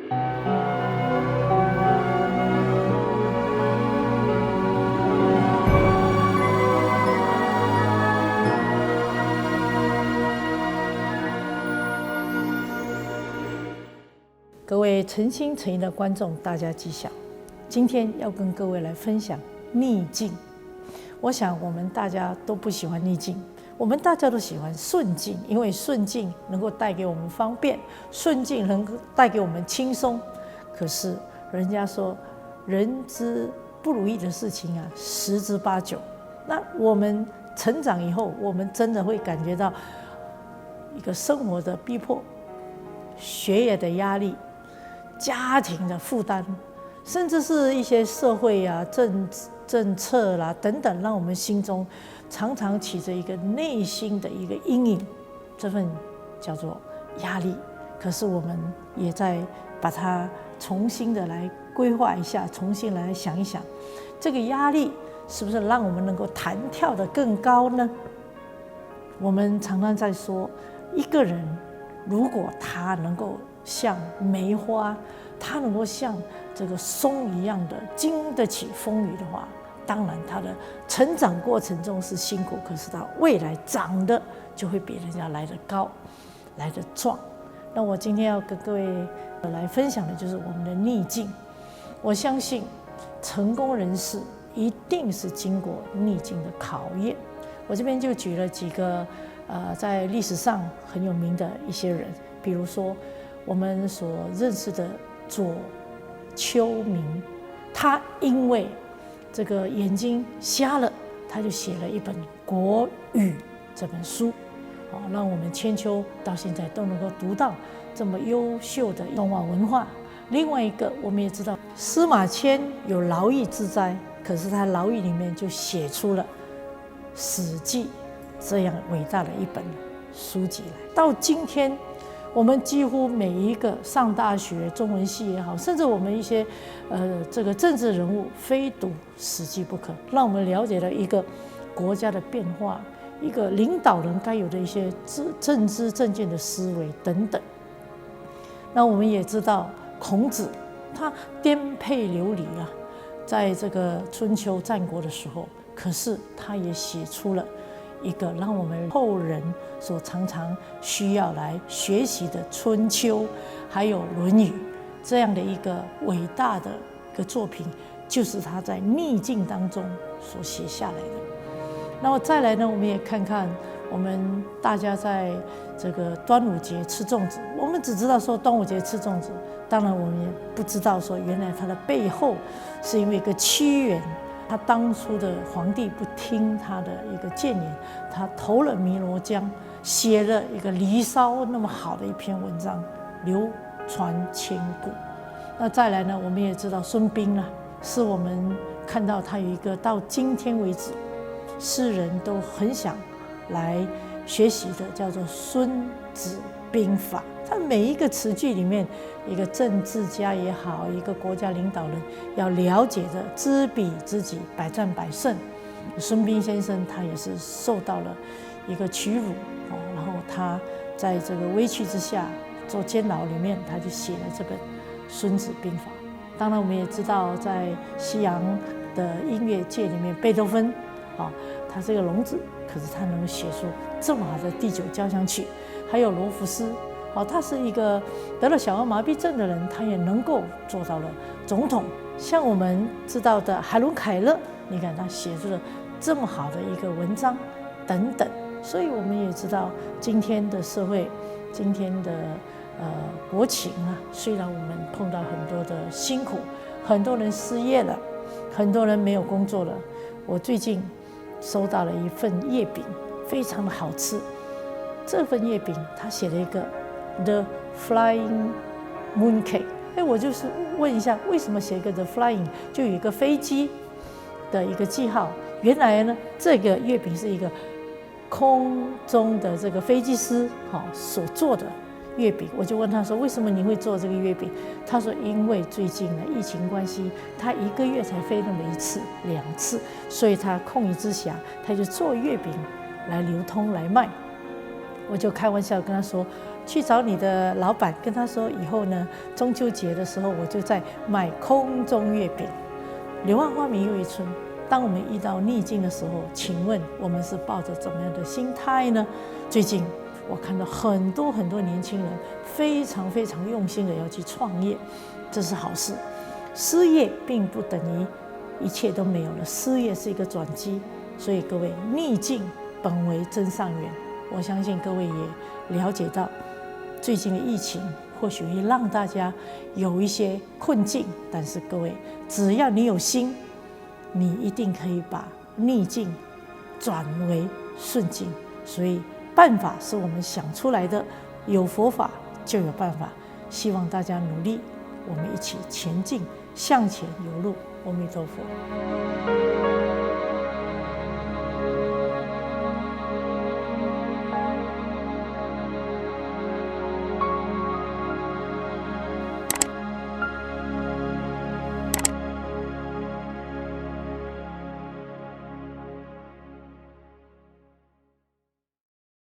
各位诚心诚意的观众，大家吉祥。今天要跟各位来分享逆境。我想我们大家都不喜欢逆境，我们大家都喜欢顺境，因为顺境能够带给我们方便，顺境能够带给我们轻松。可是人家说，人之不如意的事情啊，十之八九。那我们成长以后，我们真的会感觉到一个生活的逼迫、学业的压力、家庭的负担，甚至是一些社会啊、政策啦等等，让我们心中常常起着一个内心的一个阴影，这份叫做压力。可是我们也在把它重新的来规划一下，重新来想一想，这个压力是不是让我们能够弹跳得更高呢？我们常常在说，一个人如果他能够像梅花，他能够像这个松一样的经得起风雨的话，当然他的成长过程中是辛苦，可是他未来长得就会比人家来得高，来得壮。那我今天要跟各位来分享的就是我们的逆境。我相信成功人士一定是经过逆境的考验。我这边就举了几个在历史上很有名的一些人，比如说我们所认识的左丘明，他因为这个眼睛瞎了，他就写了一本《国语》这本书，让我们千秋到现在都能够读到这么优秀的东华文化。另外一个，我们也知道司马迁有劳役之灾，可是他劳役里面就写出了《史记》这样伟大的一本书籍来。到今天，我们几乎每一个上大学中文系也好，甚至我们一些这个政治人物，非读《史记》不可，让我们了解了一个国家的变化，一个领导人该有的一些政知正见的思维等等。那我们也知道孔子，他颠沛流离啊，在这个春秋战国的时候，可是他也写出了一个让我们后人所常常需要来学习的《春秋》，还有《论语》这样的一个伟大的一个作品，就是他在逆境当中所写下来的。那么再来呢，我们也看看我们大家在这个端午节吃粽子，我们只知道说端午节吃粽子，当然我们也不知道说原来它的背后是因为一个屈原。他当初的皇帝不听他的一个谏言，他投了汨罗江，写了一个《离骚》那么好的一篇文章，流传千古。那再来呢，我们也知道孙膑啊，是我们看到他有一个到今天为止，世人都很想来学习的，叫做《孙子兵法》。他每一个词句里面，一个政治家也好，一个国家领导人要了解的知彼知己，百战百胜。孙膑先生他也是受到了一个屈辱，然后他在这个委屈之下做监牢里面，他就写了这本《孙子兵法》。当然我们也知道，在西洋的音乐界里面，贝多芬他是个聋子，可是他能写出这么好的第9交响曲。还有罗浮斯，他是一个得了小儿麻痹症的人，他也能够做到了总统。像我们知道的海伦凯勒，你看他写出了这么好的一个文章等等。所以我们也知道今天的社会，今天的国情啊，虽然我们碰到很多的辛苦，很多人失业了，很多人没有工作了。我最近收到了一份月饼，非常的好吃。这份月饼他写了一个 The Flying Mooncake， 我就是问一下，为什么写一个 The Flying 就有一个飞机的一个记号？原来呢，这个月饼是一个空中的这个飞机师所做的月饼。我就问他说，为什么你会做这个月饼？他说，因为最近呢疫情关系，他1个月才飞那么1次2次，所以他空余之暇，他就做月饼来流通来卖。我就开玩笑跟他说，去找你的老板，跟他说以后呢，中秋节的时候我就在卖空中月饼。柳暗花明又一村。当我们遇到逆境的时候，请问我们是抱着怎么样的心态呢？最近我看到很多年轻人非常用心的要去创业，这是好事。失业并不等于一切都没有了，失业是一个转机。所以各位，逆境本为真上缘。我相信各位也了解到，最近的疫情或许会让大家有一些困境，但是各位，只要你有心，你一定可以把逆境转为顺境。所以办法是我们想出来的，有佛法就有办法。希望大家努力，我们一起前进，向前有路。阿弥陀佛。